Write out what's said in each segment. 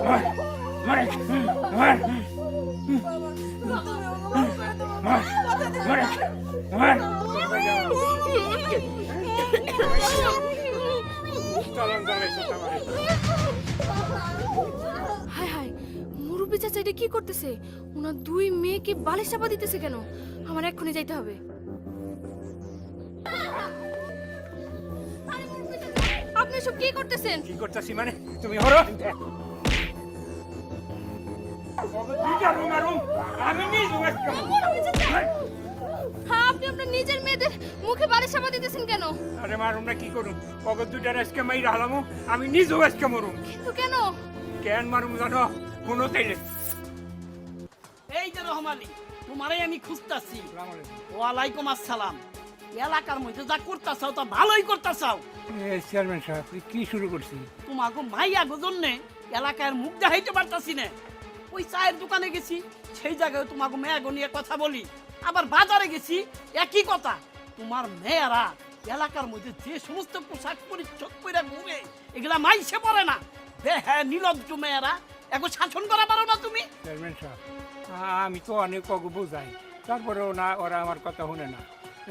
হায় হায়, মুরব্বী চাচা এটা কি করতেছে? ওনার দুই মেয়েকে বালিশ চাপা দিতেছে কেন? আমার এক্ষুনি যাইতে হবে। আপনি সব কি করতেছেন? কি করতেছি মানে? তুমি হরো আমি হ্যাঁ, আপনি আপনার নিজের মেয়েদের মুখে বালিশ চাপা দিতেছেন কেন? আরে মারুম না কি করুম? পগত দুইটার আজকে মাইরা হালামু, আমি নিজেও আজকে মরুম। কিন্তু কেন? কেন মারুম জানো? কোনো তাইলে এই যে রহমানি, তোমারই আমি খুঁজতাছি। ওয়ালাইকুম আসসালাম। এলাকার মধ্যে যা করতাছাও তা ভালোই করতাছাও। চেয়ারম্যান সাহেব কি শুরু করছি? তোমাকে মাইয়া জন্যে এলাকার মুখ দেখাইতে পারতাছি না। ওই চায়ের দোকানে গেছি, সেই জায়গায় তোমাকে মেয়াগো নিয়ে কথা বলি। আবার বাজারে গেছি, একই কথা। তোমার মেয়েরা এলাকার মধ্যে যে সমস্ত পোশাক পরিচ্ছদ করে ঘুরে, এগুলা মাইসে পড়ে না। হ্যাঁ, নিলজ্জ মেয়েরা, এখন শাসন করা পারো না তুমি? চেয়ারম্যান সাহেব আমি তো অনেক অগু বোঝাই, তারপরেও না ওরা আমার কথা শুনে না।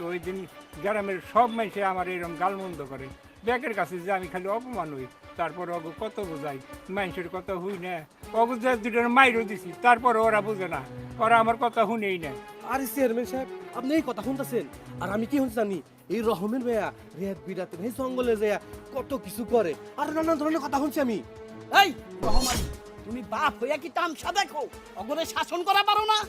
ওই দিন গ্রামের সব মানুষে আমার এরকম গালমন্দ করে, ব্যাগের কাছে যে আমি খালি অপমান হই। তারপর অগু কত বোঝাই, মানুষের কথা হুই না। অগু যে দুটোর মাইরও দিছি, তারপরে ওরা বুঝে না, ওরা আমার কথা শুনেই না। আরে চেয়ারম্যান সাহেব, আপনি এই কথা শুনতেছেন আর আমি কি শুনছি জানি? এই রহমের ভাইয়া রেহাত বিরাতে এই জঙ্গলে যায় কত কিছু করে, আর নানা ধরনের কথা শুনছি আমি। এই রহমানি, তুমি বাপ হইয়া কি তামসা দেখো? অগরে শাসন করা পারো না?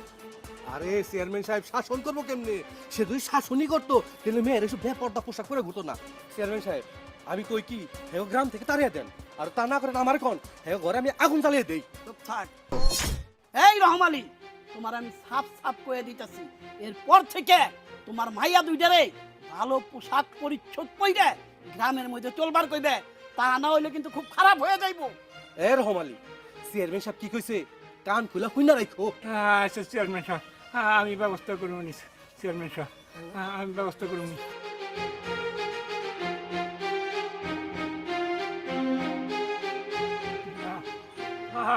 আরে চেয়ারম্যান সাহেব শাসন করবো কেমনে? সে যদি শাসনই করতো তাহলে মেয়ের এসব বেপরদা পোশাক করে ঘুরতো না। চেয়ারম্যান সাহেব আমি কই কি, হে গ্রাম থেকে তাড়িয়ে দেন, আর তা না করেন আমার কোন হে ঘরে আমি আগুন জ্বালিয়ে দেই। চুপ থাক। এই রহমানি, তোমার আমি সাফ সাফ কয়ে দিতেছি, এরপর থেকে তোমার মাইয়া দুইটারে ভালো পোশাক পরিচ্ছদ পইরে গ্রামের মধ্যে চলবার কইবে, তা না হইলে কিন্তু খুব খারাপ হয়ে যাইবো। এ রহমালি, চেয়ারম্যান সাহেব কি কইছে কান খুলা শুই না রাখো। আচ্ছা চেয়ারম্যান সাহেব আমি ব্যবস্থা করবো নি। চেয়ারম্যান সাহেব আমি ব্যবস্থা করবো নি।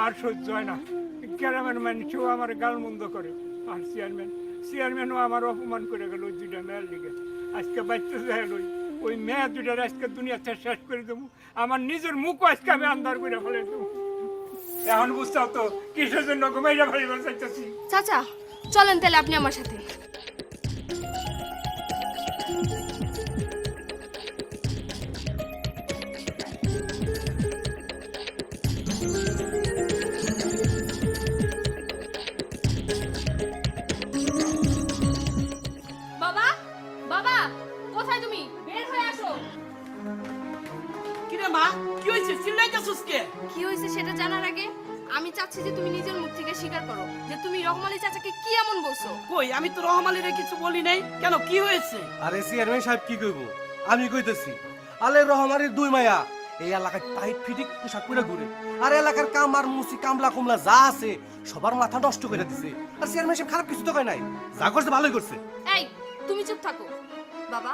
আর সহ্য হয় না, গ্রামের মানুষও আমার গালমন্দ করে, আর চেয়ারম্যানও আমার অপমান করে গেল ওই দুইটা মেয়ের লিগে। আজকে বাচ্চা যায় ওই মেয়ে দুইটার আজকে দুনিয়াতে শেষ করে দেবো, আমার নিজের মুখও আজকে আমি আন্দার করে ফেলে দেবো। এখন বুঝতে তো কিসের জন্য ঘুমাইয়া ফেলিবার চাইতেছি। চাচা চলেন তাহলে আপনি আমার সাথে। বাবা, বাবা কোথায় তুমি? বের হয়ে আসো। কিরে মা, কি হইছে? চিল্লাইতেছস কে? কি হয়েছে সেটা জানার আগে আমি চাচ্ছি যে তুমি নিজের মুখ থেকে স্বীকার করো যে তুমি রহম আলী চাচাকে কি এমন বলছো। কই, আমি তো রহমালিরে কিছু বলি নাই। কেন, কি হয়েছে? আরে চেয়ারম্যান সাহেব কি কইব, আমি কইতেছি। আলে রহমানের দুই মায়া এই এলাকায় টাইট ফিটিক পোশাক পরে ঘুরে, আর এলাকার কামার মুসি কামলা কুমলা যা আছে সবার মাথা নষ্ট করে দিছে। আর চেয়ারম্যান সাহেব খারাপ কিছু তো কয় নাই, যা করছে ভালোই করছে। এই তুমি চুপ থাকো। বাবা,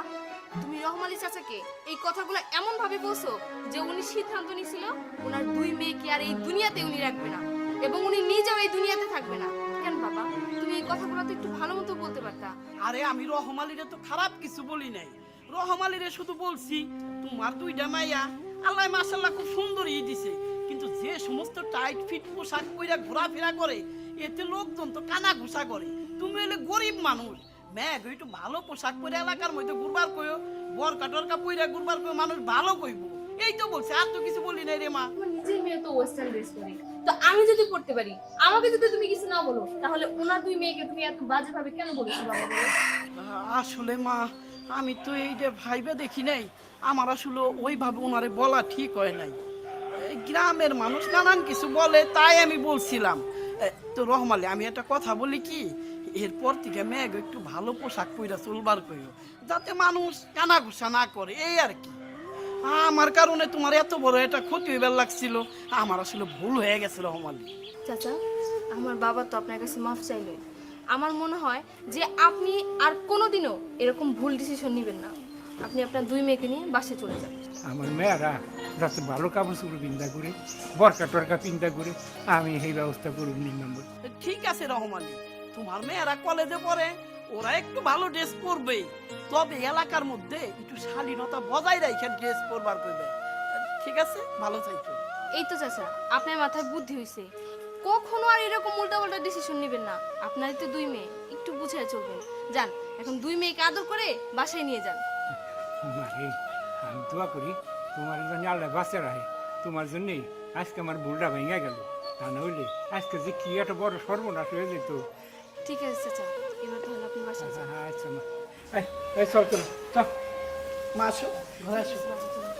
তুমি রহম আলী চাচাকে এই কথাগুলো এমন ভাবে বলছো যে উনি সিদ্ধান্ত নিছিল ওনার দুই মেয়েকে আর এই দুনিয়াতে উনি রাখবে না, এবং উনি নিজেও এই দুনিয়াতে থাকবে না। কেন বাবা, তুমি এই কথাগুলো তো একটু ভালো মতো বলতে পারতা। আরে আমি রহমালিরে তো খারাপ কিছু বলি নাই। রহমালিরে শুধু বলছি তোমার দুইটা মাইয়া আল্লাহ মাশাআল্লাহ খুব সুন্দরই দিছে, কিন্তু যে সমস্ত টাইট ফিট পোশাক পরে ঘোরাফেরা করে এতে লোকজন তো কানা ঘুষা করে। তুমি হলে গরিব মানুষ, ম্যাগ একটু ভালো পোশাক পরে এলাকার মধ্যে ঘুরবার কইও, বরকা টরকা পরে ঘুরবার কইও, মানুষ ভালো কইব। এই তো বলছে, আর তো কিছু বলি নাই রে মা। আমার নিজের মেয়ে তো ওয়েস্টার্ন ড্রেস পরে, তো আমি যদি পড়তে পারি, আমাকে যদি তুমি কিছু না বলো, তাহলে ওনার দুই মেয়েকে তুমি এত বাজে ভাবে কেন বলেছো বাবা বলো? আসলে মা, আমি তো এই যে ভাইবে দেখি নাই, আমার আসলে ওইভাবে ওনারে বলা ঠিক হয় নাই। এই গ্রামের মানুষ নানান কিছু বলে, তাই আমি বলছিলাম। তো রহমালি, আমি একটা কথা বলি কি, এরপর থেকে মেঘ একটু ভালো পোশাক পইরা চলবার কইও, যাতে মানুষ কানা ঘুষা না করে, এই আর কি। আমার কারণে তোমার এত বড় একটা ক্ষতি হইবার লাগছিল, আমার আসলে ভুল হয়ে গেছে রহমালি। চাচা, আমার বাবা তো আপনার কাছে মাফ চাইলো। আমার মনে হয় যে আপনি আর কোনোদিনও এরকম ভুল ডিসিশন নেবেন না। আপনি আপনার দুই মেয়েকে নিয়ে বাসে চলে যান। আমার মেয়েরা যাতে ভালো কাপড় চোপড় চিন্তা করে বরকা টরকা চিন্তা করে আমি সেই ব্যবস্থা করুন 2 নম্বর। ঠিক আছে রহমানি, তোমার মেয়েরা কলেজে পড়ে, ওরা একটু ভালো ড্রেস পরবেই, তবে এলাকার মধ্যে একটু শালীনতা বজায় রেখে ড্রেস পরবার করবে। ঠিক আছে, ভালো থাকো। এই তো চাচা, আপনার মাথায় বুদ্ধি হয়েছে, কখনো আর এরকম উল্টাপাল্টা ডিসিশন নেবেন না। আপনারই তো 2 মেয়ে, একটু বুঝে চলবেন। যান, এখন 2 মেয়েকে আদর করে বাসায় নিয়ে যান। মারে, আমি দোয়া করি তোমার জন্য আল্লাহ বাঁচে রাখে। তোমার জন্যই আজকে আমার ভুলটা ভেঙে গেল, তা নইলে আজকে যে কি একটা বড় সর্বনাশ হয়ে যেত। ঠিক আছে চাচা, এবার তাহলে আপনি বাসায় যান। আচ্ছা মা, এই চল চল চল। মা আসো, ঘরে আসো। বাসায় চলুন।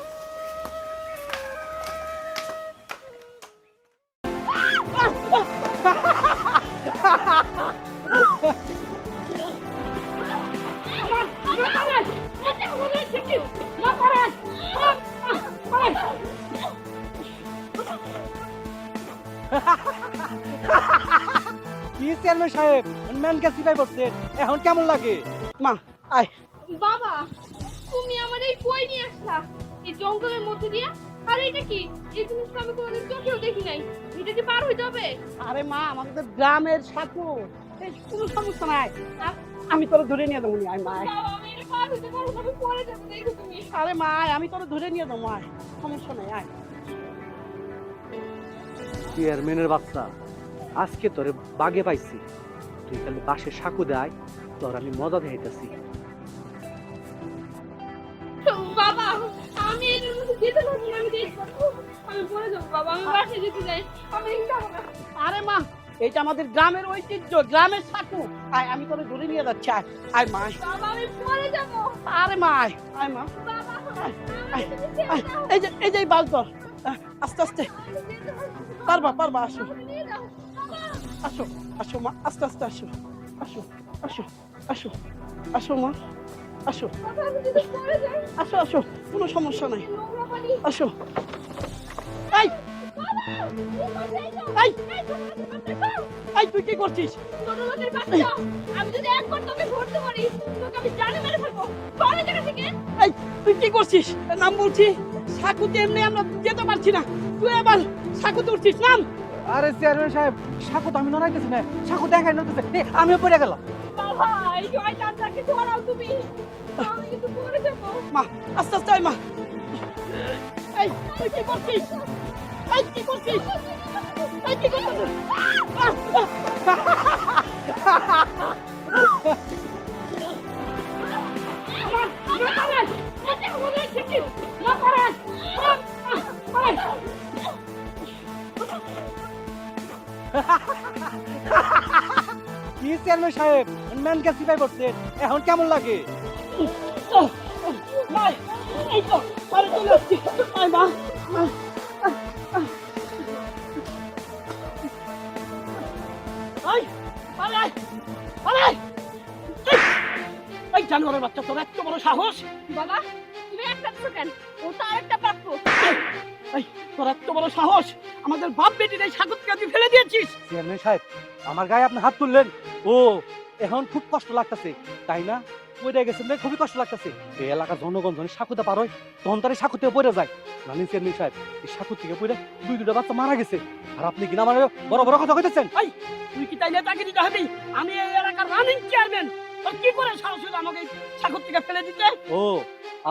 কি চেয়ারম্যান সাহেব, ম্যান কাছে পাই বসছেন, এখন কেমন লাগে? মা আয়। বাবা, তুমি আমার এই কই নিয়ে আসলা এই জঙ্গলের মধ্যে দিয়ে? আর এটা কি? এই জিনিসটা আমি কোনোদিন চোখেও দেখি নাই। এটা কি পার হইতে হবে? আরে মা, আমাদের গ্রামের সাথে কোনো সমস্যা নাই, আমি তোরা ধরে নিয়ে দেবো। আয় মা আয়। বাবা, আমি এটা পার হইতে পারবো না, আমি পড়ে যাবো, দেখো তুমি। আরে মা আয়, আমি তোরা ধরে নিয়ে দেবো। আয়, সমস্যা নাই, আয়। চেয়ারম্যানের বাচ্চা, আজকে তোরে বাগে পাইছি, তুই খালি বাসে সাকু দেয়, তোর আমি মজা দেখাইতেছি। বাবা, আমি এটার মধ্যে যেতে পারবো না, আমি দেখবো। আমি পড়ে যাবো বাবা, আমি বাসায় যেতে চাই, আমি যাবো না। আরে মা, এইটা আমাদের গ্রামের ঐতিহ্য, গ্রামের সাকু। আয়, আমি তোরে ধরে নিয়ে যাচ্ছি। আয় আয় মা আয়। বাবা, আমি পড়ে যাবো। আরে মা আয়, আয় মা। বাবা, আয়, আমি আয়, যেতে আয়। চাই না। এই যে এই বাল তোর, আস্তে আস্তে। যেতে পারবো না। পারবা পারবা, আসো আমাকে নিয়ে যাও। বাবা, আসো আসো মা, আস্তে আস্তে আসো, আসো আসো আসো আসো মা, আসো বাবা, আমি যদি পড়ে যাই, আসো আসো, কোনো সমস্যা নাই, নোংরা পানি। আসো। এই এই এই, তুই কি করছিস? ছোট লোকের বাচ্চা, আমি যদি একবার তোকে ধরতে পারি, তোকে আমি জানে মেরে ফেলবো। পরে জায়গা থেকে। এই, তুই কি করছিস? নাম বলছি, সাকুতে এমনি আমরা যেতে পারছি না, তুই আবার সাকুতে উঠছিস, নাম। আরে চেয়ারম্যান সাহেব, সাকু তো আমি নড়াইতেছি না, সাকু দেখাই নড়তেছে, আমিও পড়ে গেলাম। বাবা, এই শয়তানটাকে ধরাও তুমি, আমি কিন্তু পড়ে যাবো। মা, আস্তে আস্তে আয় মা। এই, তুই কি করছিস? এই, কি করছিস? এই, কি করছিস? কি চেয়ারম্যান সাহেব, ম্যান কাছে পাই বসছেন, এখন কেমন লাগে? মা, এই তো, বাড়ি চলে আসছি। আয় মা। আয়, আয়, আয়, আয়। এই জানোয়ারের বাচ্চা, তোর এত বড় সাহস! বাবা, তুমি একটা দিছো কেন? ও তো আরেকটা প্রাপ্য। এই, তোর এত বড় সাহস! আমাদের বাপ বেটির এই সাগরকে তুই ফেলে দিয়েছিস। চেয়ারম্যান সাহেব, আমার গায়ে আপনি হাত তুললেন, ও এখন খুব কষ্ট লাগতেছে, তাই না? পড়ে গেছেন, খুবই কষ্ট লাগতেছে। এই এলাকার জনগণ যখন সাকুতে পার হয়, তখন তার সাকুতে পড়ে যায়। জানেন চেয়ারম্যান সাহেব, এই সাকুর থেকে পড়ে 2-2টা বাচ্চা মারা গেছে, আর আপনি কিনা আমার বড় বড় কথা কইতেছেন। এই, তুই কি তাই নেতাকে দিতে হবি? আমি এই এলাকার রানিং চেয়ারম্যান, তোর কি করে সাহস হলো আমাকে এই সাগর থেকে ফেলে দিতে? ও,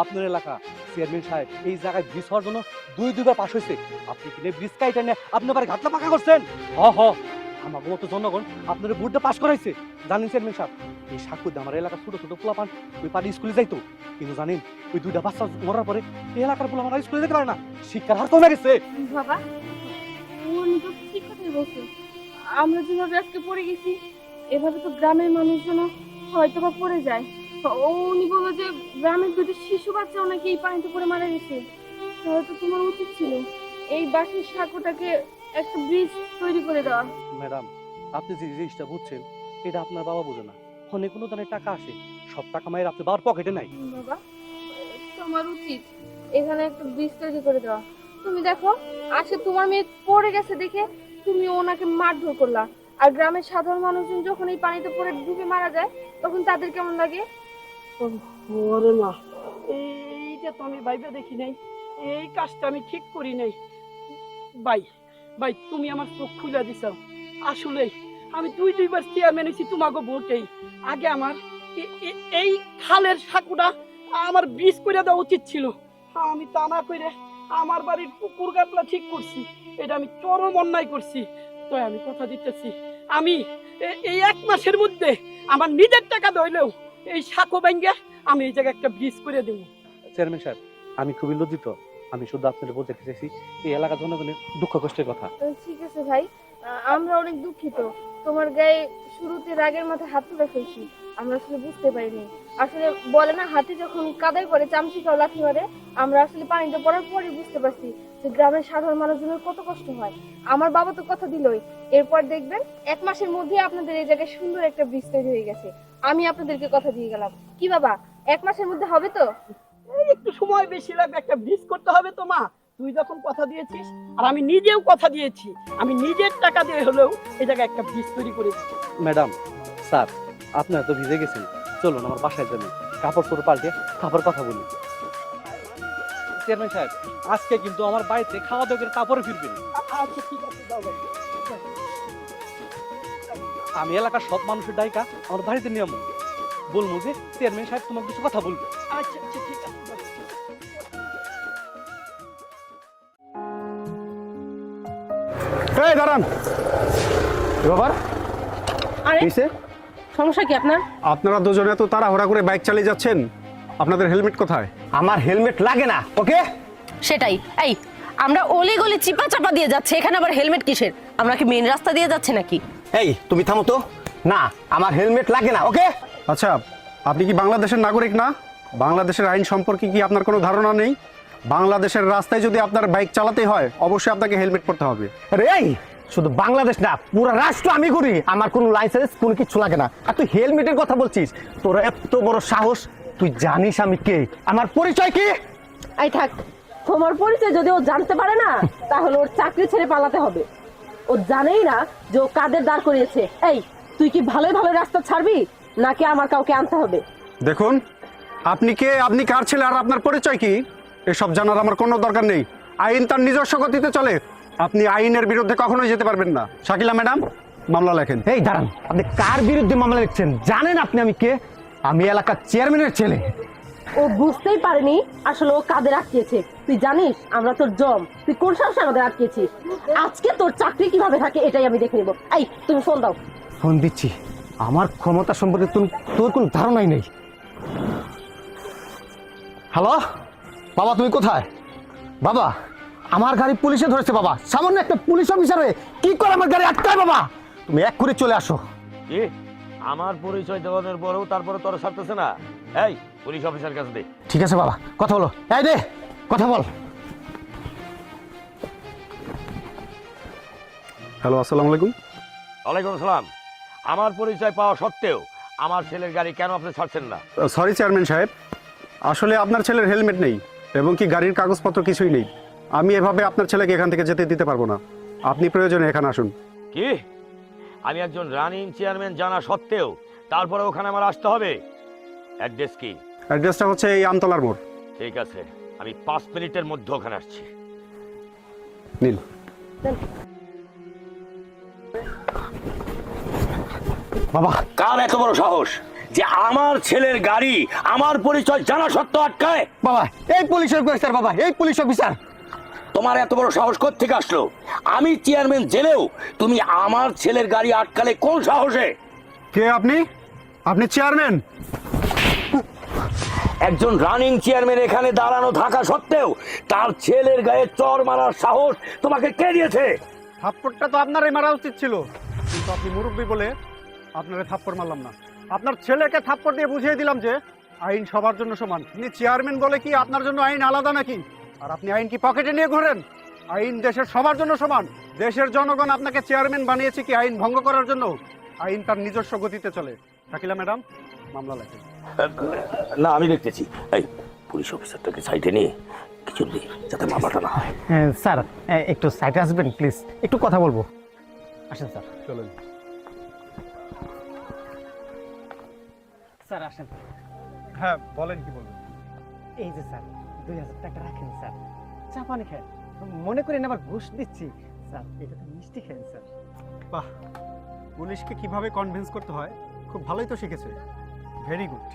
আপনার এলাকা চেয়ারম্যান সাহেব, এই জায়গায় ব্রিজ হওয়ার জন্য 2-2বার পাশ হয়েছে, আপনি কিনে ব্রিজ কাইটা নিয়ে আপনি আবার ঘাটলা পাকা করছেন। হ আমার মতো জনগণ আপনার বুটটা পাশ করাইছে। জানেন চেয়ারম্যান সাহেব, এই সাকুদে আমার এলাকার ছোট ছোট পোলাপান ওই পাড়ি স্কুলে যাইতো, কিন্তু জানেন ওই 2টা বাচ্চা মরার পরে এই এলাকার পোলা আমার স্কুলে যেতে পারে না, শিক্ষার হার কমে গেছে। বাবা, উনি তো ঠিক কথাই বলছে। আমরা যেভাবে আজকে পড়ে গেছি, এভাবে তো গ্রামের মানুষজন হয়তো বা পড়ে যায়। উনি বললো যে গ্রামের 2টি শিশু বাচ্চাও নাকি এই পানিতে পড়ে মারা গেছে। হয়তো তোমার উচিত ছিল এই বাঁশের সাঁকোটাকে একটা ব্রিজ তৈরি করে দেওয়া। ম্যাডাম, আপনি যে জিনিসটা বুঝছেন এটা আপনার বাবা বোঝে না। অনেক কোনো ধরনের টাকা আসে, সব টাকা মায়ের আপনার বাবার পকেটে নাই। বাবা, তোমার উচিত এখানে একটা ব্রিজ তৈরি করে দেওয়া। তুমি দেখো, আজকে তোমার মেয়ে পড়ে গেছে দেখে তুমি ওনাকে মারধর করলা, আর গ্রামের সাধারণ মানুষজন যখন এই পানিতে পড়ে ডুবে মারা যায় তখন তাদের কেমন লাগে? ওরে মা, এইটা তো আমি ভাইবে দেখি নাই। এই কাজটা আমি ঠিক করি নাই। ভাই ভাই তুমি আমার চোখ খুলে দিছো। আসলে আমি দুইবার চেয়ারম্যান হয়েছি তোমাকে ভোটেই। আগে আমার এই খালের সাঁকুটা আমার ব্রিজ করে দেওয়া উচিত ছিল। আমি তা না করে আমার বাড়ির পুকুর কাটলা ঠিক করছি। এটা আমি চরম অন্যায় করছি। তো আমি কথা দিতেছি, আমি এই 1 মাসের মধ্যে আমার নিজের টাকা ধরলেও এই সাঁকো ভেঙে আমি এই জায়গায় একটা ব্রিজ করে দেবো। চেয়ারম্যান সাহেব, আমি খুবই লজ্জিত। আমি শুধু আপনাদের বলতে চাইছি এই এলাকার জনগণের দুঃখ কষ্টের কথা। ঠিক আছে ভাই, আমরা অনেক দুঃখিত। তোমার গায়ে শুরুতে রাগের মাথায় হাত তুলে ফেলছি, আমরা আসলে বুঝতে পারিনি। আসলে বলে না, হাতি যখন কাদায় পড়ে চামচিকাও লাথি মারে, আমরা আসলে পানিতে পড়ার পরই বুঝতে পারছি যে গ্রামের সাধারণ মানুষজনের কত কষ্ট হয়। আমার বাবা তো কথা দিলই, এরপর দেখবেন 1 মাসের মধ্যে আপনাদের এই জায়গায় সুন্দর একটা ব্রিজ তৈরি হয়ে গেছে। আমি আপনাদেরকে কথা দিয়ে গেলাম। কি বাবা, 1 মাসের মধ্যে হবে তো? এই একটু সময় বেশি লাগবে, একটা ব্রিজ করতে হবে তো মা। তুই যখন কথা দিয়েছিস আর আমি নিজেও কথা দিয়েছি, আমি নিজের টাকা দিয়ে হলেও এই জায়গায় একটা ব্রিজ তৈরি করেছি। ম্যাডাম, স্যার, আপনারা তো ভিজে গেছেন, চলুন আমার বাসায় যাবেন, কাপড় চোপড় পাল্টে তারপর কথা বলি। চেয়ারম্যান সাহেব, আজকে কিন্তু আমার বাড়িতে খাওয়া দাওয়া করে তারপরে ফিরবেন। আচ্ছা ঠিক আছে, দাও ভাই। আমি এলাকার সব মানুষের ডাইকা আমার বাড়িতে নিয়ে বলবো যে চেয়ারম্যান সাহেব তোমার কিছু কথা বলবে। আচ্ছা আচ্ছা ঠিক আছে, দাও। এই দাঁড়ান, কি ব্যাপার? আরে কিসে? সমস্যা কি আপনার? আপনারা দুজনে তো তাড়াহুড়া করে বাইক চালিয়ে যাচ্ছেন, আপনাদের হেলমেট কোথায়? আমার হেলমেট লাগে না, ওকে? সেটাই। এই আমরা অলি গলি চিপা চাপা দিয়ে যাচ্ছে, এখানে আবার হেলমেট কিসের? আমরা কি মেইন রাস্তা দিয়ে যাচ্ছে নাকি? এই তুমি থামো তো। না, আমার হেলমেট লাগে না, ওকে? আচ্ছা, আপনি কি বাংলাদেশের নাগরিক না? বাংলাদেশের আইন সম্পর্কে কি আপনার কোনো ধারণা নেই? বাংলাদেশের রাস্তায় যদি আপনার বাইক চালাতে হয় অবশ্যই আপনাকে হেলমেট পরতে হবে। আরে এই, শুধু বাংলাদেশ না, পুরো রাষ্ট্র আমি করি, আমার কোনো লাইসেন্স কোনো কিছু লাগে না। আর তুই হেলমেটের কথা বলছিস? তোর এত বড় সাহস! তুই জানিস আমি কে, আমার পরিচয় কি? এই থাক, তোমার পরিচয় যদি ও জানতে পারে না তাহলে ওর চাকরি ছেড়ে পালাতে হবে। ও জানেই না যে ও কাদের দাঁড় করিয়েছে। এই তুই কি ভালোই ভালো রাস্তা ছাড়বি নাকি আমার কাউকে আনতে হবে? দেখুন, আপনি কে, আপনি কার ছেলে, আর আপনার পরিচয় কি, এসব জানার আমার কোনো দরকার নেই। আইন তার নিজস্ব গতিতে চলে, আপনি আইনের বিরুদ্ধে কখনোই যেতে পারবেন না। শাকিলা ম্যাডাম, মামলা লেখেন। এই দাঁড়ান, আপনি কার বিরুদ্ধে মামলা লিখছেন? জানেন আপনি আমি কে? আমি এলাকার চেয়ারম্যানের ছেলে। ও বুঝতেই পারেনি আসলে ও কাদের আটকেছে। তুই জানিস আমরা তোর জম, তুই কোন সাহসে আমাদের আটকেছিস? আজকে তোর চাকরি কিভাবে থাকে এটাই আমি দেখে নিব। এই তুমি ফোন দাও। ফোন দিচ্ছি। আমার ক্ষমতা সম্পর্কে তোর কোনো ধারণাই নেই। হ্যালো বাবা, তুমি কোথায়? বাবা, আমার গাড়ি পুলিশে ধরেছে বাবা। সামান্য একটা পুলিশ অফিসার হয়ে কি করে আমার গাড়ি আটকায় বাবা? তুমি এক করে চলে আসো। কি আমার পরিচয় দেওয়ানোর পরেও তারপরে তোর ছাড়তেছে না? এই পুলিশ অফিসার কাছে দে। ঠিক আছে বাবা, কথা বলো। এই দে, কথা বল। হ্যালো, আসসালামু আলাইকুম। ওয়ালাইকুম আসসালাম। আমার পরিচয় পাওয়া সত্ত্বেও আমার ছেলের গাড়ি কেন আপনি ছাড়ছেন না? সরি চেয়ারম্যান সাহেব, আসলে আপনার ছেলের হেলমেট নেই এবং কি গাড়ির কাগজপত্র কিছুই নেই। আমি এভাবে আপনার ছেলেকে এখান থেকে যেতে দিতে পারবো না। আপনি প্রয়োজনে এখানে আসুন। কি আমি একজন রানিং চেয়ারম্যান জানা সত্ত্বেও তারপরে ওখানে আমার আসতে হবে? অ্যাড্রেস কি? অ্যাড্রেসটা হচ্ছে এই আমতলার মোড়। ঠিক আছে, আমি 5 মিনিটের মধ্যে ওখানে আসছি। নীল, বাবা, কার এত বড় সাহস যে আমার ছেলের গাড়ি আমার পরিচয় জানা সত্ত্বেও আটকায়? বাবা, এই পুলিশ অফিসার বাবা, এই পুলিশ অফিসার। তোমার এত বড় সাহস কোত্থেকে আসলো? আমি চেয়ারম্যান জেলেও তুমি আমার ছেলের গাড়ি আটকালে কোন সাহসে? কে আপনি? আপনি চেয়ারম্যান? একজন রানিং চেয়ারম্যান এখানে দাঁড়ানো থাকা সত্ত্বেও তার ছেলের গায়ে চড় মারার সাহস তোমাকে কে দিয়েছে? থাপ্পড়টা তো আপনারই মারা উচিত ছিল, কিন্তু আপনি মুরব্বী বলে আপনারে থাপ্পড় মারলাম না। আপনার ছেলেকে থাপ্পড় দিয়ে বুঝিয়ে দিলাম যে আইন সবার জন্য সমান। আপনি চেয়ারম্যান বলে কি আপনার জন্য আইন আলাদা নাকি? আর আপনি আইন কি পকেটে নিয়ে ঘোরেন? আইন দেশের সবার জন্য সমান। দেশের জনগণ আপনাকে চেয়ারম্যান বানিয়েছে কি আইন ভঙ্গ করার জন্য? আইন তার নিজস্ব গতিতে চলে। শাকিলা ম্যাডাম, মামলা লেখেন। না, আমি দেখতেছি। এই পুলিশ অফিসারটাকে সাইডে নিয়ে কিছু দিই যাতে মামলাটা না হয়। স্যার, একটু সাইডে আসবেন প্লিজ, একটু কথা বলবো। আসেন স্যার। চলুন। স্যার আসেন। হ্যাঁ বলেন, কি বলবেন? এই যে স্যার, 2000 টাকা রাখেন স্যার। চা পানি খান, মনে করেন আবার ঘুষ দিচ্ছি। স্যার এটা তো মিষ্টি খান স্যার। বাহ, পুলিশকে কিভাবে কনভিন্স করতে হয় খুব ভালোই তো শিখেছে। Very good.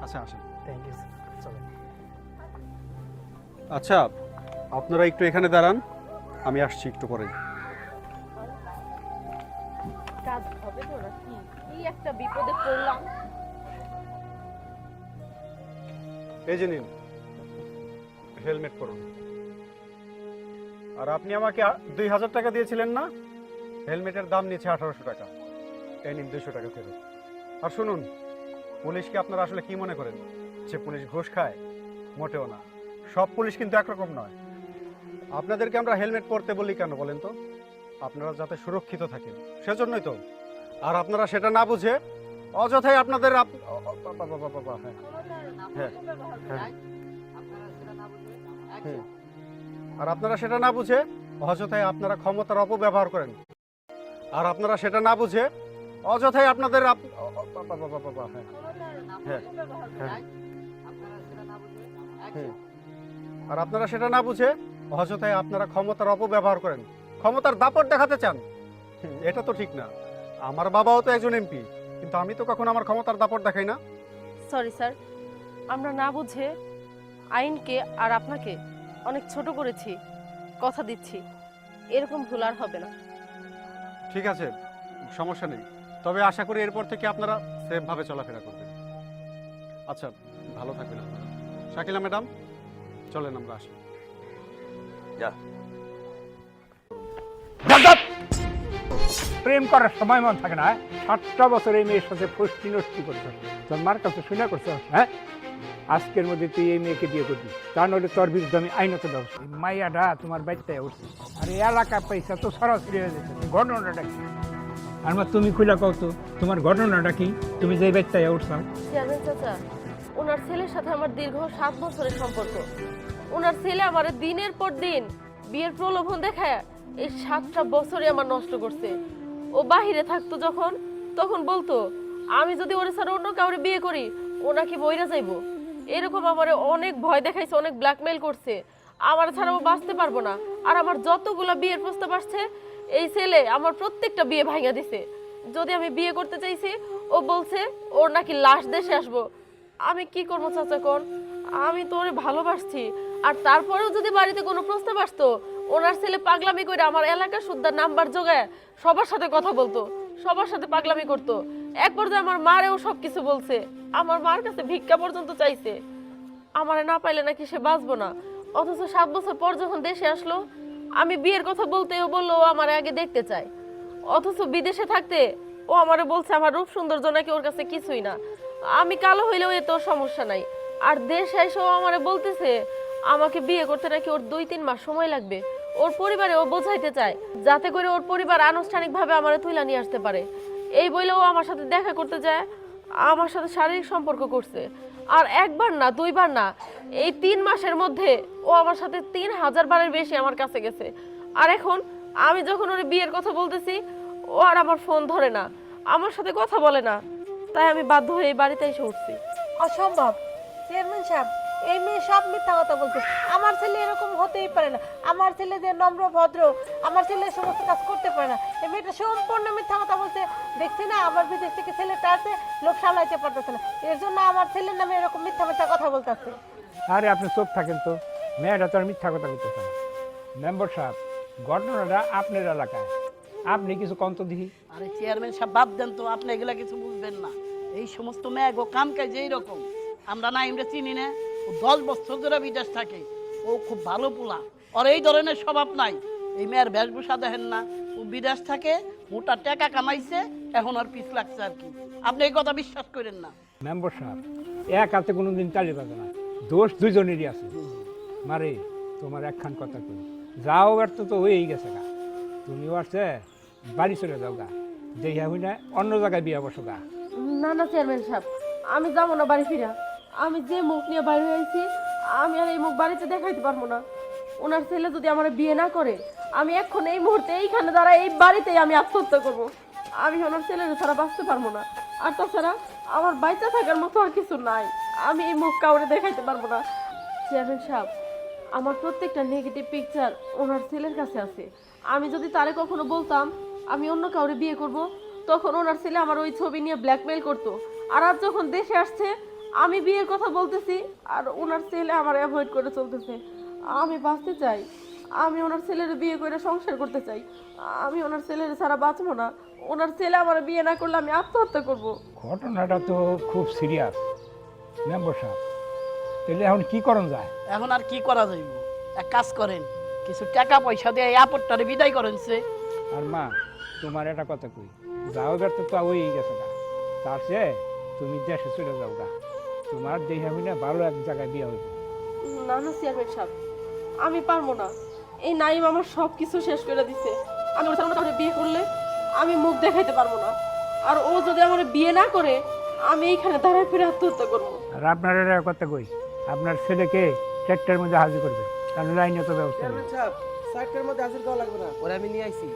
আচ্ছা আসেন। থ্যাংক ইউ স্যার, চলেন। আচ্ছা আপনারা একটু এখানে দাঁড়ান, আমি আসছি একটু পরে। কাজ হবে তো নাকি? কি একটা বিপদে পড়লাম। এই যে নিন, হেলমেট পরুন। আর আপনি আমাকে 2000 টাকা দিয়েছিলেন না? হেলমেটের দাম নিচ্ছে 1800 টাকা। এই নিন 200 টাকা ফেরত। আর শুনুন, পুলিশকে আপনারা আসলে কি মনে করেন যে পুলিশ ঘুষ খায়? মোটেও না। সব পুলিশ কিন্তু একরকম নয়। আপনাদেরকে আমরা হেলমেট পরতে বলি কেন বলেন তো? আপনারা যাতে সুরক্ষিত থাকেন সেজন্যই তো। আর আপনারা সেটা না বুঝে অযথাই আপনাদের আর আপনারা সেটা না বুঝে অযথাই আপনারা ক্ষমতার অপব্যবহার করেন। আর আপনারা সেটা না বুঝে অযথাই আপনাদের আর আপনারা সেটা না বুঝে অযথাই আপনারা ক্ষমতার অপব্যবহার করেন, ক্ষমতার দাপট দেখাতে চান। এটা তো ঠিক না। আমার বাবাও তো একজন এমপি, কিন্তু আমি তো কখনো আমার ক্ষমতার দাপট দেখাই না। সরি স্যার, আমরা না বুঝে আইনকে আর আপনাকে অনেক ছোট করেছি। কথা দিচ্ছি এরকম ভুল আর হবে না। ঠিক আছে, সমস্যা নেই। তবে আশা করি এরপর থেকে আপনারা সেফভাবে চলাফেরা করবেন। আচ্ছা, ভালো থাকবেন আপনারা। শাকিলা ম্যাডাম, চলেন আমরা আসি। যা। প্রেম করার সময় মন থাকে না। 7টা বছর এই মেয়ের সাথে ফষ্টি নষ্টি করছো, তোর মার কাছে শুনে করছো। হ্যাঁ, আজকের মধ্যে তুই এই মেয়েকে বিয়ে করবি, তা নইলে তোর বিরুদ্ধে আমি আইনত ব্যবস্থা। মাইয়াটা তোমার বাড়িতে উঠছে, আর এলাকা পয়সা তো সরাসরি হয়ে যেত। ঘটনাটা কি? আর তুমি খুলে কও তো তোমার ঘটনাটা কি? তুমি যে বাড়িতে উঠছাও। চেয়ারম্যান চাচা, ওনার ছেলের সাথে আমার দীর্ঘ 7 বছরের সম্পর্ক। ওনার ছেলে আমার দিনের পর দিন বিয়ের প্রলোভন দেখায় এই 7টা বছরে আমার নষ্ট করছে। ও বাহিরে থাকতো যখন, তখন বলতো আমি যদি ওর ছাড়া অন্য কাউরে বিয়ে করি ও নাকি বইরা যাইবো। এরকম আমার অনেক ভয় দেখাইছে, অনেক ব্ল্যাকমেইল করছে। আমার ছাড়া ও বাঁচতে পারবো না। আর আমার যতগুলা বিয়ের প্রস্তাব আসছে এই ছেলে আমার প্রত্যেকটা বিয়ে ভাঙা দিছে। যদি আমি বিয়ে করতে চাইছি ও বলছে ওর নাকি লাশ দেশে আসবো। আমি কি করবো চাচা কোন? আমি তো ওরে ভালোবাসছি। আর তারপরেও যদি বাড়িতে কোনো প্রস্তাব আসতো, ওনার ছেলে পাগলামি করে আমার এলাকার সুদ্ধার নাম্বার জোগায় সবার সাথে কথা বলতো, সবার সাথে পাগলামি করতো। এক পর্যায়ে আমার মারেও সবকিছু বলছে, আমার মার কাছে ভিক্ষা পর্যন্ত চাইছে। আমারে না পাইলে নাকি সে বাঁচবো না। অথচ 7 বছর পর যখন দেশে আসলো, আমি বিয়ের কথা বলতেও বললো ও আমার আগে দেখতে চায়। অথচ বিদেশে থাকতে ও আমারে বলছে আমার রূপ সৌন্দর্য নাকি ওর কাছে কিছুই না, আমি কালো হইলেও এত সমস্যা নাই। আর দেশে এসেও আমারে বলতেছে আমাকে বিয়ে করতে নাকি ওর 2-3 মাস সময় লাগবে। ওর পরিবারে ও বোঝাইতে চায় যাতে করে ওর পরিবার আনুষ্ঠানিকভাবে আমারে তুইলা নিয়ে আসতে পারে। এই বইলে ও আমার সাথে দেখা করতে যায়, আমার সাথে শারীরিক সম্পর্ক করছে। আর একবার না, 2বার না, এই 3 মাসের মধ্যে ও আমার সাথে 3000 বারের বেশি আমার কাছে গেছে। আর এখন আমি যখন ওর বিয়ের কথা বলতেছি ও আর আমার ফোন ধরে না, আমার সাথে কথা বলে না। তাই আমি বাধ্য হয়ে এই বাড়িতে এসে উঠছি। অসম্ভব চেয়ারম্যান সাহেব, এই মেয়ে সব মিথ্যা কথা বলছে। আমার ছেলে এরকম হতেই পারে না। আমার ছেলে যে নম্র ভদ্র, আমার ছেলে সমস্ত কাজ করতে পারে না। এই মেয়েটা সম্পূর্ণ মিথ্যা কথা বলছে। দেখছি না আমার বিদেশ থেকে ছেলেটা আছে, লোক সামলাইতে পারতেছে না, এর জন্য আমার ছেলের নামে এরকম মিথ্যা মিথ্যা কথা বলতেছে। আরে আপনি চুপ থাকেন তো, মেয়েটা তো আর মিথ্যা কথা বলতেছে না। মেম্বার সাহেব, ঘটনাটা আপনার এলাকায়, আপনি কিছু কন্ত দিই। আরে চেয়ারম্যান সাহেব বাদ দেন তো, আপনি এগুলা কিছু বুঝবেন না। এই সমস্ত মেয়ে গো কাম কাজ এইরকম। আমরা না আমরা চিনি না, ও 10 বছর ধরে বিদেশ থাকে, ও খুব ভালো পোলা, ওর এই ধরনের স্বভাব নাই। এই মেয়ের বেশভূষা দেখেন না, ও বিদেশ থাকে, মোটা টাকা কামাইছে, এখন আর পিছ লাগছে আর কি। আপনি এই কথা বিশ্বাস করেন না। মেম্বার সাহেব, এক হাতে কোনোদিন তালি বাজে না, দোষ দুজনেরই আছে। মারে তোমার একখান কথা কই, যাও ব্যর্থ তো হয়েই গেছে গা, তুমিও আসছে বাড়ি চলে যাও গা, যে হই না অন্য জায়গায় বিয়ে বসো গা। না না চেয়ারম্যান সাহেব, আমি যাবো না বাড়ি ফিরা। আমি যে মুখ নিয়ে বাইরে হয়েছি আমি আর এই মুখ বাড়িতে দেখাইতে পারবো না। ওনার ছেলে যদি আমার বিয়ে না করে আমি এখন এই মুহূর্তে এইখানে দাঁড়া এই বাড়িতেই আমি আত্মহত্যা করবো। আমি ওনার ছেলের ছাড়া বাঁচতে পারবো না। আর তাছাড়া আমার বাইচা থাকার মতো আর কিছু নাই, আমি এই মুখ কাউরে দেখাইতে পারবো না। চেয়ারম্যান সাহেব, আমার প্রত্যেকটা নেগেটিভ পিকচার ওনার ছেলের কাছে আছে। আমি যদি তারে কখনো বলতাম আমি অন্য কাউরে বিয়ে করব, তখন ওনার ছেলে আমার ওই ছবি নিয়ে ব্ল্যাকমেইল করতো। আর আজ যখন দেশে আসছে আমি বিয়ের কথা বলতেছি আর ওনার ছেলে আমার অ্যাভয়েড করে চলতেছে। আমি বাঁচতে চাই, আমি ওনার ছেলের বিয়ে করে সংসার করতে চাই। আমি ওনার ছেলের ছাড়া বাঁচবো না। ওনার ছেলে আমার বিয়ে না করলে আমি আত্মহত্যা করব। ঘটনাটা তো খুব সিরিয়াস মেম্বার সাহেব, তাহলে এখন কি করণ যায়? এখন আর কি করা যাইব, এক কাজ করেন, কিছু টাকা পয়সা দিয়ে এই আপদটারে বিদায় করেন সে। আর মা, তোমার একটা কথা কই, যাও ব্যর্থ তো হয়েই গেছে না, তার চেয়ে তুমি দেশে চলে যাও গা, তোমার দেহে আমি না ভালো এক জায়গায় বিয়ে হইব। না না চেয়ারম্যান সাহেব, আমি পারবো না। এই নাইম আমার সব কিছু শেষ করে দিছে। আমি ওর সাথে বিয়ে করলে আমি মুখ দেখাইতে পারবো না। আর ও যদি আমার বিয়ে না করে আমি এইখানে দাঁড়ায় ফিরে আত্মহত্যা করবো। আর আপনার একটা কথা কই, আপনার ছেলেকে 4টার মধ্যে হাজির করবে, কারণ লাইনে তো ব্যবস্থা নেই। সাইটের মধ্যে হাজির করা লাগবে না, ওরে আমি নিয়ে আইছি।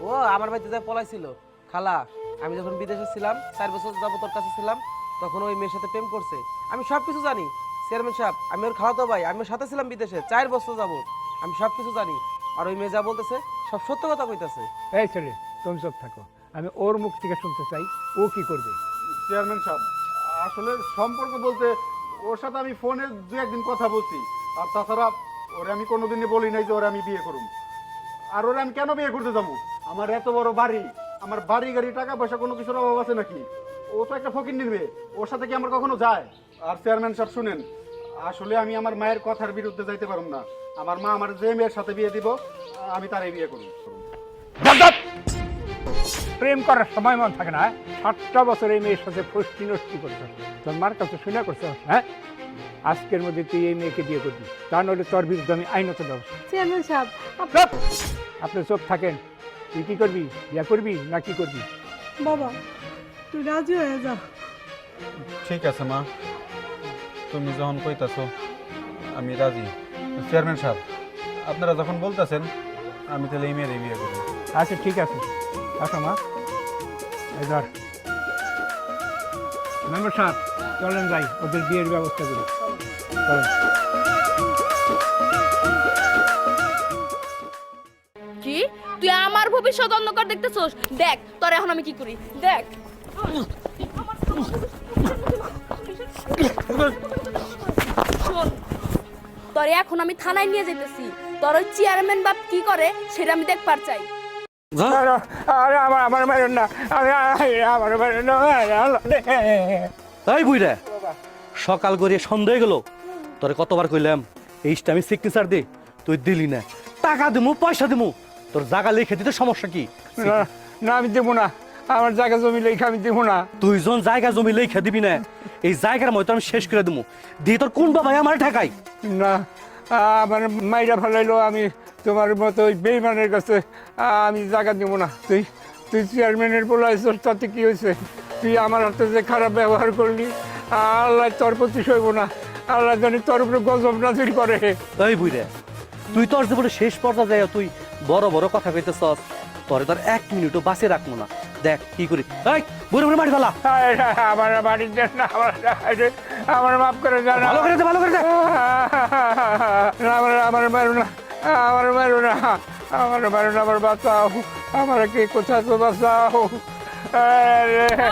ও আমার বাড়িতে যা পলাইছিল খালা, আমি যখন বিদেশে ছিলাম 4 বছর যাবো তোর কাছে ছিলাম, তখন ওই মেয়ের সাথে প্রেম করছে। আমি সব কিছু জানি চেয়ারম্যান সাহেব, আমি ওর খালাতো ভাই, আমি ওর সাথে ছিলাম বিদেশে 4 বছর যাবো, আমি সব কিছু জানি। আর ওই মেয়ে যা বলতেছে সব সত্য কথা কইতাছে। এই ছেলে, তুমি চুপ থাকো, আমি ওর মুখ থেকে শুনতে চাই ও কি করবে। চেয়ারম্যান সাহেব, আসলে সম্পর্ক বলতে ওর সাথে আমি ফোনে 2-1 দিন কথা বলছি। আর তাছাড়া ওরে আমি কোনোদিনই বলি নাই যে ওরে আমি বিয়ে করুম। আর ওরে আমি কেন বিয়ে করতে যাবো? আমার এত বড় বাড়ি, আমার বাড়ি গাড়ি টাকা পয়সা কোনো কিছুর অভাব আছে নাকি? ও তো একটা ফকির নিবে, ওর সাথে কি আমার কখনো যায়? আর চেয়ারম্যান সাহেব শুনেন, আসলে আমি আমার মায়ের কথার বিরুদ্ধে যাইতে পারুম না। আমার মা আমার যে মেয়ের সাথে বিয়ে দিব আমি তারই বিয়ে করুম। প্রেম করার সময় মন থাকে না, 7টা বছর এই মেয়ের সাথে ফষ্টি নষ্টি করতে, তোর মার কাছে শুনে করতে, হ্যাঁ? আজকের মধ্যে তুই এই মেয়েকে বিয়ে করবি, তা নইলে তোর বিরুদ্ধে আমি আইনত ব্যবস্থা। চেয়ারম্যান সাহেব, চুপ! আপনি চুপ থাকেন, তুই কি করবি, বিয়ে করবি না কি করবি? বাবা তুই রাজি হয়ে যা। ঠিক আছে মা, তুমি যখন কইতাছো আমি রাজি। চেয়ারম্যান সাহেব, আপনারা যখন বলতেছেন আমি তাহলে এই মেয়ের বিয়ে করব। আচ্ছা ঠিক আছে, আসো মা, এই ধর। মেম্বার সাহেব, চলেন যাই, ওদের বিয়ের ব্যবস্থা করি। চলেন। কি তুই আমার ভবিষ্যৎ অন্ধকার দেখতেছস? দেখ তোর এখন আমি কি করি, দেখ। শোন, তোর এখন আমি থানায় নিয়ে যেতেছি, তোর ওই চেয়ারম্যান বাপ কি করে সেটা আমি দেখবার চাই। আরে আমার মারেন না, আমার মারেন না। তাই বুঝলে সকাল করে সন্দেহ গেল, তোরে কতবার কইলাম এইটা আমি সিগনেচার দে, তুই দিলি না। টাকা দিমু, পয়সা দিমু, তোর জায়গা লিখে দিতে সমস্যা কি? না আমি দেবো না, আমার জায়গা জমি লেখা আমি দেবো না। তুই যখন জায়গা জমি লেখা দিবি না, এই জায়গার মতো আমি শেষ করে দিমু। দিয়ে তোর কোন বাবাই আমার ঠেকাই? না, আমার মাইরা ফেলাইলো, আমি তোমার মতো ওই বেইমানের কাছে আমি জায়গা দেবো না। তুই চেয়ারম্যানের বলাইছস, তাতে কি হয়েছে? তুই আমার হাতে যে খারাপ ব্যবহার করলি, আল্লাহ তোর প্রতি সইব না, আল্লাহ জানি তোর উপরে গজব নাজিল করে। তাই বুঝলে তুই তোর জীবনে শেষ পর্যায়ে যায় তুই বড় বড় কথা কইতেছস, তোরে তোর 1 মিনিটও বাঁচিয়ে রাখবো না। দেখ কি করি, বুড়ে বুড়ে মাটি ফেলা। আমার বাড়ির দেন না, আমার মাফ করে দেন, ভালো করে দে, ভালো করে দে। আমার মারো না, আমার মারো না, আমার মারো না, আমার বাঁচাও, আমার কি কোথায় তো বাঁচাও।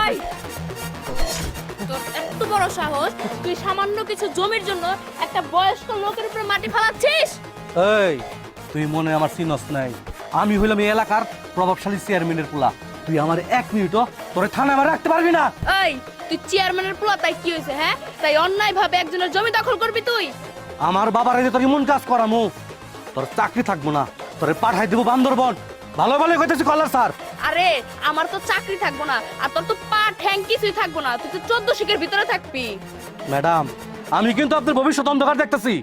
এই, তোর এত বড় সাহস, তুই সামান্য কিছু জমির জন্য একটা বয়স্ক লোকের উপরে মাটি ফেলাচ্ছিস? এই তুই মনে আমার চিনস নাই, আমি হইলাম এই এলাকার প্রভাবশালী চেয়ারম্যানের পোলা। তুই আমার 1 মিনিটও তোরে থানায় আমার রাখতে পারবি না। এই তুই চেয়ারম্যানের পোলা, তাই কি হয়েছে? হ্যাঁ, তাই অন্যায় ভাবে একজনের জমি দখল করবি তুই? আমার বাবার এই যে তোর এমন কাজ করামু, তোর চাকরি থাকবো না, তোরে পাঠাই দেবো বান্দরবন। ভালো ভালো কইতেছি কলার স্যার। আরে আমার তো চাকরি থাকবো না, আর তোর তো পা ঠ্যাং কিছুই থাকবো না, তুই তো 14 শিখের ভিতরে থাকবি। ম্যাডাম, আমি কিন্তু আপনার ভবিষ্যৎ অন্ধকার দেখতেছি।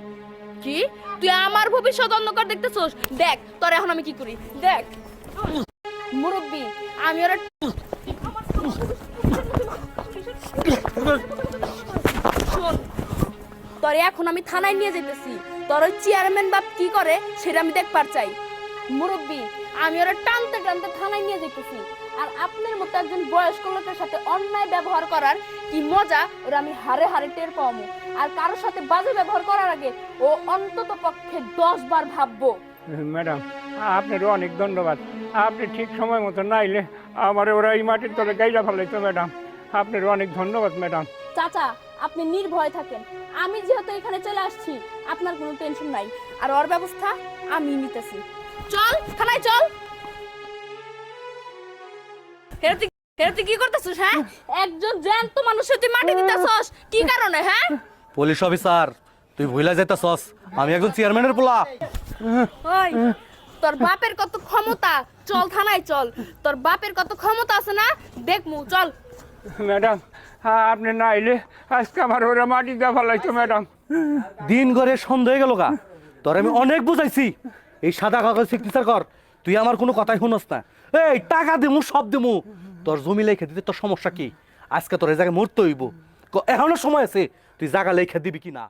কি তুই আমার ভবিষ্যৎ অন্ধকার দেখতেছস? দেখ তোর এখন আমি কি করি, দেখ। মুরব্বি, আমি ওরা শোন, তোর এখন আমি থানায় নিয়ে যেতেছি, তোর ওই চেয়ারম্যান বাপ কি করে সেটা আমি দেখবার চাই। মুরব্বী আমি ওরা টানতে টানতে থানায় নিয়ে যেতেছি। আর আপনার মতো একজন বয়স্ক লোকের সাথে অন্যায় ব্যবহার করার কি মজা ওরা আমি হারে হারে টের পাবো। আর কারোর সাথে বাজে ব্যবহার করার আগে ও অন্তত পক্ষে 10 বার ভাববো। ম্যাডাম আপনারও অনেক ধন্যবাদ। আপনি ঠিক সময় মতো না আইলে আমার ওরা এই মাটির তলে গাইলা ফেলাইতো ম্যাডাম। আপনারও অনেক ধন্যবাদ ম্যাডাম। চাচা আপনি নির্ভয় থাকেন, আমি যেহেতু এখানে চলে আসছি আপনার কোনো টেনশন নাই। আর ওর ব্যবস্থা আমি নিতেছি। চল থানায় চল। হেরতি কি করতেছিস? হ্যাঁ, একজন জ্যান্ত মানুষের তুই মাটি দিতেছস কি কারণে? হ্যাঁ, পুলিশ অফিসার তুই ভুলা যাইতাছস আমি একজন চেয়ারম্যানের পোলা। ওই তোর বাপের কত ক্ষমতা, চল থানায় চল। তোর বাপের কত ক্ষমতা আছে না দেখমু, চল। ম্যাডাম আপনি না আইলে আজকে আমার ওরা মাটি দেওয়া ফেলাইতো ম্যাডাম। দিন করে সন্দেহ হয়ে গেল গা। তোর আমি অনেক বুঝাইছি এই সাদা কাগজ সিগনেচার কর, তুই আমার কোনো কথাই শুনস না। এই টাকা দিমু সব দিমু, তোর জমি লেখে দিতে তোর সমস্যা কি? আজকে তোর এই জায়গায় মরতে হইব, এখনো সময় আছে, তুই জায়গা লেখে দিবি কি না?